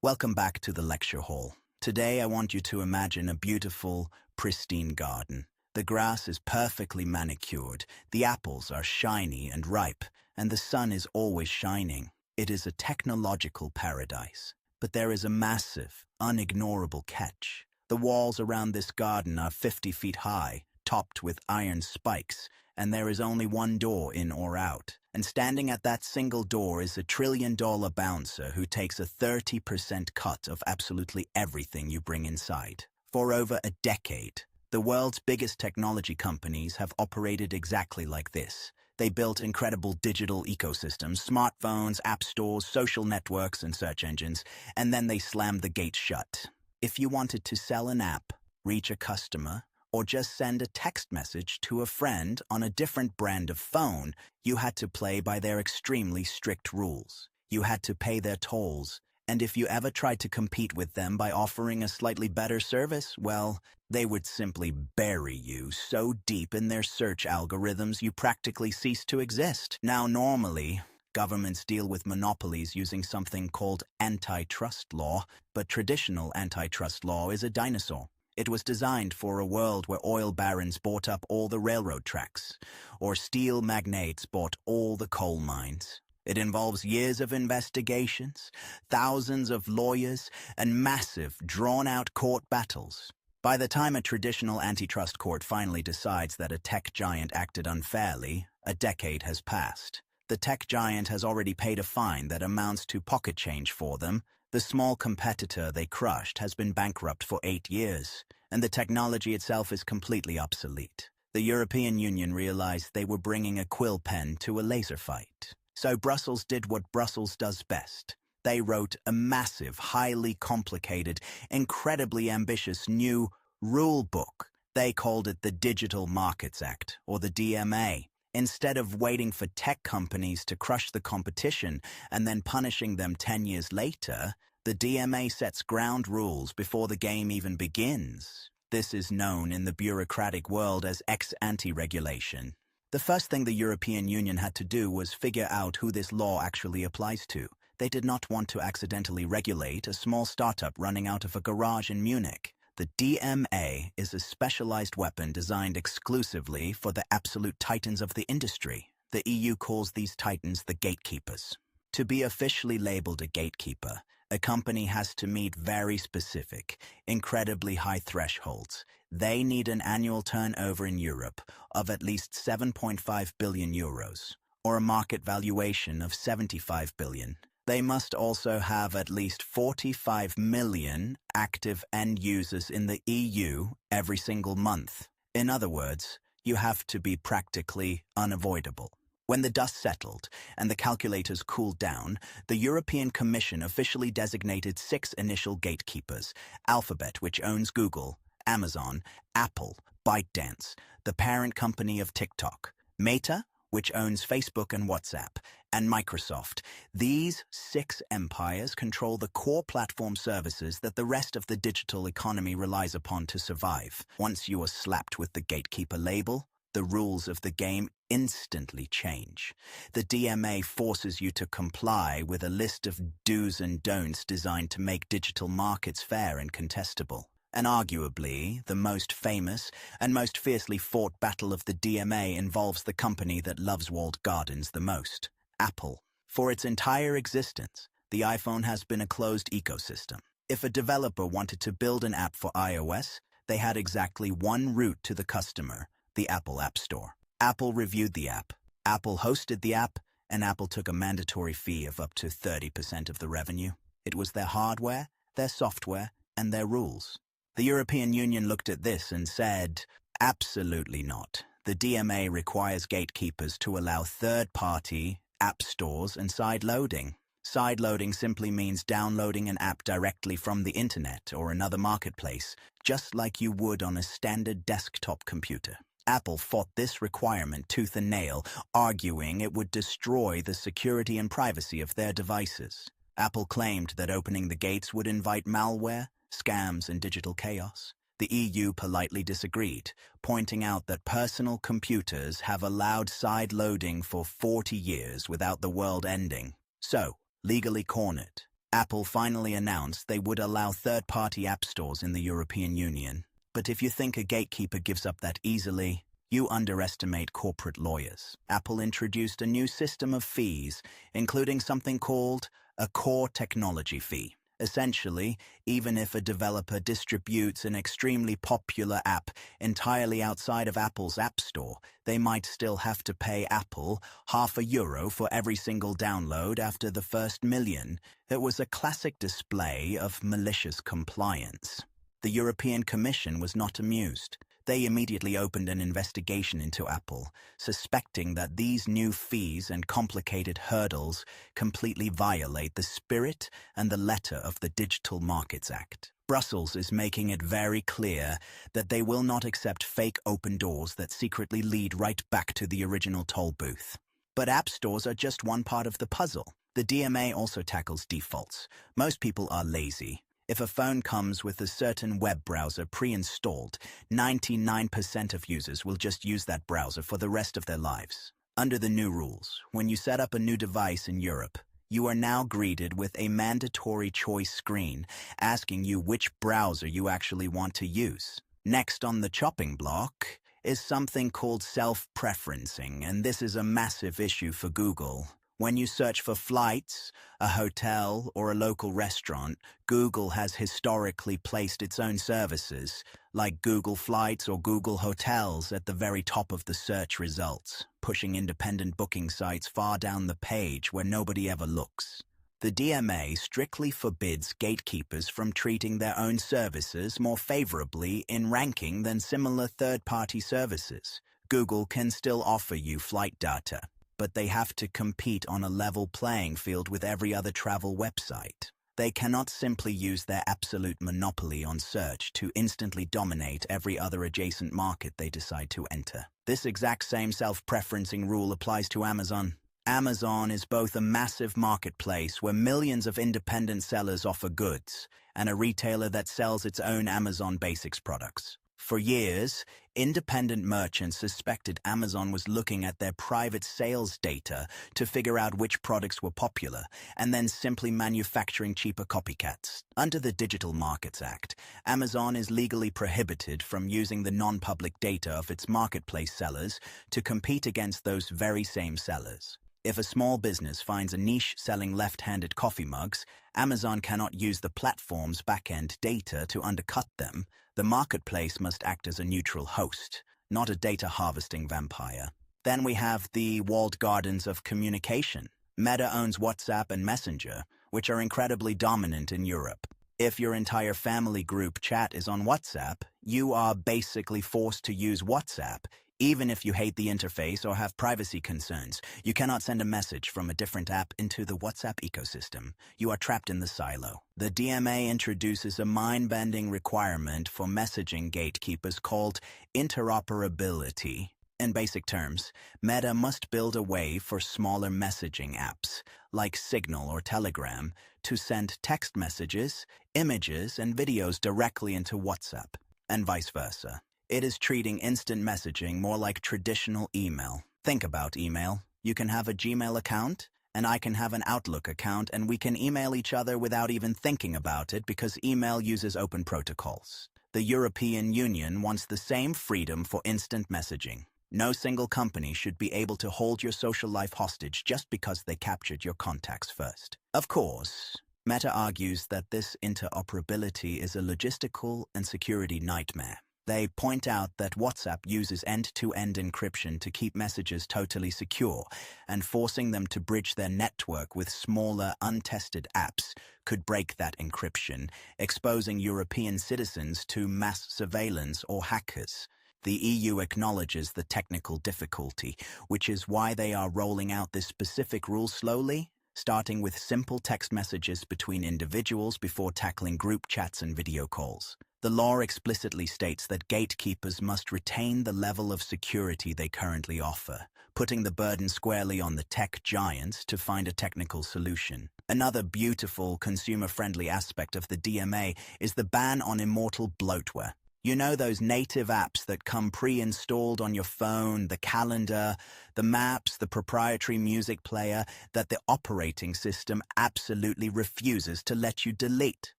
Welcome back to the lecture hall. Today I want you to imagine a beautiful, pristine garden. The grass is perfectly manicured, the apples are shiny and ripe, and the sun is always shining. It is a technological paradise. But there is a massive, unignorable catch. The walls around this garden are 50 feet high, topped with iron spikes, and there is only one door in or out. And standing at that single door is a trillion-dollar bouncer who takes a 30% cut of absolutely everything you bring inside. For over a decade, the world's biggest technology companies have operated exactly like this. They built incredible digital ecosystems, smartphones, app stores, social networks, and search engines, and then they slammed the gates shut. If you wanted to sell an app, reach a customer, or just send a text message to a friend on a different brand of phone, you had to play by their extremely strict rules. You had to pay their tolls, and if you ever tried to compete with them by offering a slightly better service, well, they would simply bury you so deep in their search algorithms you practically cease to exist. Now, normally, governments deal with monopolies using something called antitrust law, but traditional antitrust law is a dinosaur. It was designed for a world where oil barons bought up all the railroad tracks, or steel magnates bought all the coal mines. It involves years of investigations, thousands of lawyers, and massive, drawn-out court battles. By the time a traditional antitrust court finally decides that a tech giant acted unfairly, a decade has passed. The tech giant has already paid a fine that amounts to pocket change for them. The small competitor they crushed has been bankrupt for 8 years, and the technology itself is completely obsolete. The European Union realized they were bringing a quill pen to a laser fight. So Brussels did what Brussels does best. They wrote a massive, highly complicated, incredibly ambitious new rule book. They called it the Digital Markets Act, or the DMA. Instead of waiting for tech companies to crush the competition and then punishing them 10 years later, the DMA sets ground rules before the game even begins. This is known in the bureaucratic world as ex-ante regulation. The first thing the European Union had to do was figure out who this law actually applies to. They did not want to accidentally regulate a small startup running out of a garage in Munich. The DMA is a specialized weapon designed exclusively for the absolute titans of the industry. The EU calls these titans the gatekeepers. To be officially labeled a gatekeeper, a company has to meet very specific, incredibly high thresholds. They need an annual turnover in Europe of at least 7.5 billion euros, or a market valuation of 75 billion. They must also have at least 45 million active end users in the EU every single month. In other words, you have to be practically unavoidable. When the dust settled and the calculators cooled down, the European Commission officially designated 6 initial gatekeepers: Alphabet, which owns Google, Amazon, Apple, ByteDance, the parent company of TikTok, Meta, which owns Facebook and WhatsApp, and Microsoft. These 6 empires control the core platform services that the rest of the digital economy relies upon to survive. Once you are slapped with the gatekeeper label, the rules of the game instantly change. The DMA forces you to comply with a list of do's and don'ts designed to make digital markets fair and contestable. And arguably, the most famous and most fiercely fought battle of the DMA involves the company that loves walled gardens the most, Apple. For its entire existence, the iPhone has been a closed ecosystem. If a developer wanted to build an app for iOS, they had exactly one route to the customer: the Apple App Store. Apple reviewed the app, Apple hosted the app, and Apple took a mandatory fee of up to 30% of the revenue. It was their hardware, their software, and their rules. The European Union looked at this and said, absolutely not. The DMA requires gatekeepers to allow third-party app stores and side-loading. Side-loading simply means downloading an app directly from the internet or another marketplace, just like you would on a standard desktop computer. Apple fought this requirement tooth and nail, arguing it would destroy the security and privacy of their devices. Apple claimed that opening the gates would invite malware, scams, and digital chaos. The EU politely disagreed, pointing out that personal computers have allowed side-loading for 40 years without the world ending. So, legally cornered, Apple finally announced they would allow third-party app stores in the European Union. But if you think a gatekeeper gives up that easily, you underestimate corporate lawyers. Apple introduced a new system of fees, including something called a core technology fee. Essentially, even if a developer distributes an extremely popular app entirely outside of Apple's App Store, they might still have to pay Apple €0.50 for every single download after the first million. It was a classic display of malicious compliance. The European Commission was not amused. They immediately opened an investigation into Apple, suspecting that these new fees and complicated hurdles completely violate the spirit and the letter of the Digital Markets Act. Brussels is making it very clear that they will not accept fake open doors that secretly lead right back to the original toll booth. But app stores are just one part of the puzzle. The DMA also tackles defaults. Most people are lazy. If a phone comes with a certain web browser pre-installed, 99% of users will just use that browser for the rest of their lives. Under the new rules, when you set up a new device in Europe, you are now greeted with a mandatory choice screen asking you which browser you actually want to use. Next on the chopping block is something called self-preferencing, and this is a massive issue for Google. When you search for flights, a hotel, or a local restaurant, Google has historically placed its own services, like Google Flights or Google Hotels, at the very top of the search results, pushing independent booking sites far down the page where nobody ever looks. The DMA strictly forbids gatekeepers from treating their own services more favorably in ranking than similar third-party services. Google can still offer you flight data, but they have to compete on a level playing field with every other travel website. They cannot simply use their absolute monopoly on search to instantly dominate every other adjacent market they decide to enter. This exact same self-preferencing rule applies to Amazon. Amazon is both a massive marketplace where millions of independent sellers offer goods, and a retailer that sells its own Amazon Basics products. For years, independent merchants suspected Amazon was looking at their private sales data to figure out which products were popular, and then simply manufacturing cheaper copycats. Under the Digital Markets Act, Amazon is legally prohibited from using the non-public data of its marketplace sellers to compete against those very same sellers. If a small business finds a niche selling left-handed coffee mugs, Amazon cannot use the platform's back-end data to undercut them. The marketplace must act as a neutral host, not a data harvesting vampire. Then we have the walled gardens of communication. Meta owns WhatsApp and Messenger, which are incredibly dominant in Europe. If your entire family group chat is on WhatsApp, you are basically forced to use WhatsApp. Even if you hate the interface or have privacy concerns, you cannot send a message from a different app into the WhatsApp ecosystem. You are trapped in the silo. The DMA introduces a mind-bending requirement for messaging gatekeepers called interoperability. In basic terms, Meta must build a way for smaller messaging apps, like Signal or Telegram, to send text messages, images, and videos directly into WhatsApp, and vice versa. It is treating instant messaging more like traditional email. Think about email. You can have a Gmail account, and I can have an Outlook account, and we can email each other without even thinking about it because email uses open protocols. The European Union wants the same freedom for instant messaging. No single company should be able to hold your social life hostage just because they captured your contacts first. Of course, Meta argues that this interoperability is a logistical and security nightmare. They point out that WhatsApp uses end-to-end encryption to keep messages totally secure, and forcing them to bridge their network with smaller, untested apps could break that encryption, exposing European citizens to mass surveillance or hackers. The EU acknowledges the technical difficulty, which is why they are rolling out this specific rule slowly, starting with simple text messages between individuals before tackling group chats and video calls. The law explicitly states that gatekeepers must retain the level of security they currently offer, putting the burden squarely on the tech giants to find a technical solution. Another beautiful consumer-friendly aspect of the DMA is the ban on immortal bloatware. You know those native apps that come pre-installed on your phone, the calendar, the maps, the proprietary music player that the operating system absolutely refuses to let you delete?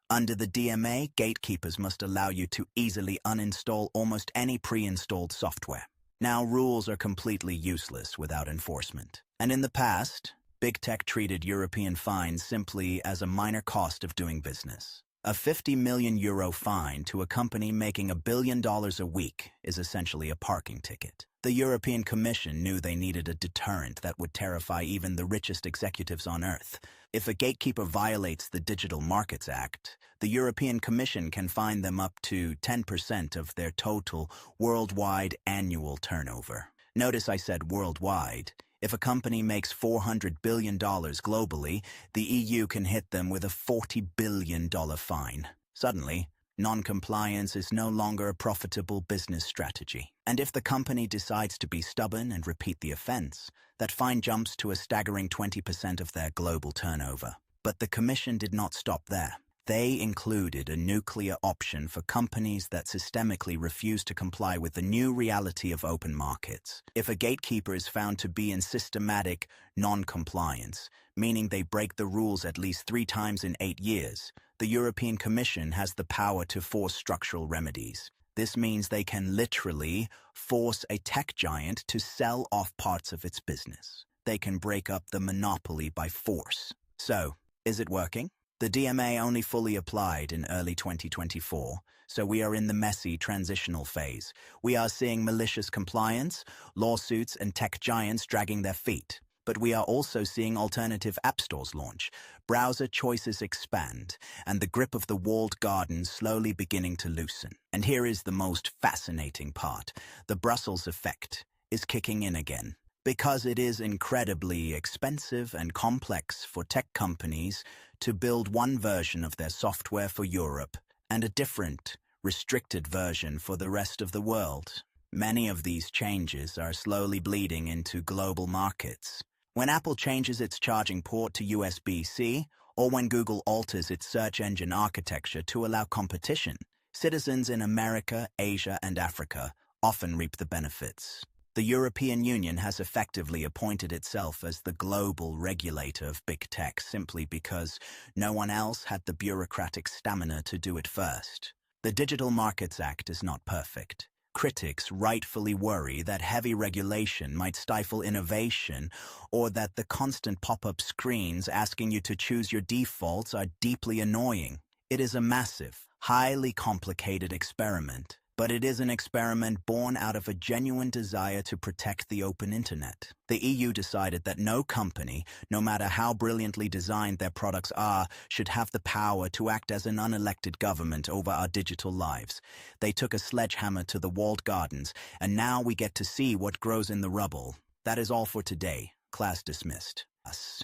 Under the DMA, gatekeepers must allow you to easily uninstall almost any pre-installed software. Now, rules are completely useless without enforcement. And in the past, big tech treated European fines simply as a minor cost of doing business. A €50 million fine to a company making $1 billion a week is essentially a parking ticket. The European Commission knew they needed a deterrent that would terrify even the richest executives on Earth. If a gatekeeper violates the Digital Markets Act, the European Commission can fine them up to 10% of their total worldwide annual turnover. Notice I said worldwide. If a company makes $400 billion globally, the EU can hit them with a $40 billion fine. Suddenly, non-compliance is no longer a profitable business strategy. And if the company decides to be stubborn and repeat the offense, that fine jumps to a staggering 20% of their global turnover. But the Commission did not stop there. They included a nuclear option for companies that systemically refuse to comply with the new reality of open markets. If a gatekeeper is found to be in systematic non-compliance, meaning they break the rules at least 3 times in 8 years, the European Commission has the power to force structural remedies. This means they can literally force a tech giant to sell off parts of its business. They can break up the monopoly by force. So, is it working? The DMA only fully applied in early 2024, so we are in the messy transitional phase. We are seeing malicious compliance, lawsuits, and tech giants dragging their feet. But we are also seeing alternative app stores launch, browser choices expand, and the grip of the walled garden slowly beginning to loosen. And here is the most fascinating part. The Brussels effect is kicking in again. Because it is incredibly expensive and complex for tech companies to build one version of their software for Europe and a different, restricted version for the rest of the world. Many of these changes are slowly bleeding into global markets. When Apple changes its charging port to USB-C, or when Google alters its search engine architecture to allow competition, citizens in America, Asia, and Africa often reap the benefits. The European Union has effectively appointed itself as the global regulator of big tech simply because no one else had the bureaucratic stamina to do it first. The Digital Markets Act is not perfect. Critics rightfully worry that heavy regulation might stifle innovation or that the constant pop-up screens asking you to choose your defaults are deeply annoying. It is a massive, highly complicated experiment. But it is an experiment born out of a genuine desire to protect the open internet. The EU decided that no company, no matter how brilliantly designed their products are, should have the power to act as an unelected government over our digital lives. They took a sledgehammer to the walled gardens, and now we get to see what grows in the rubble. That is all for today. Class dismissed. Us.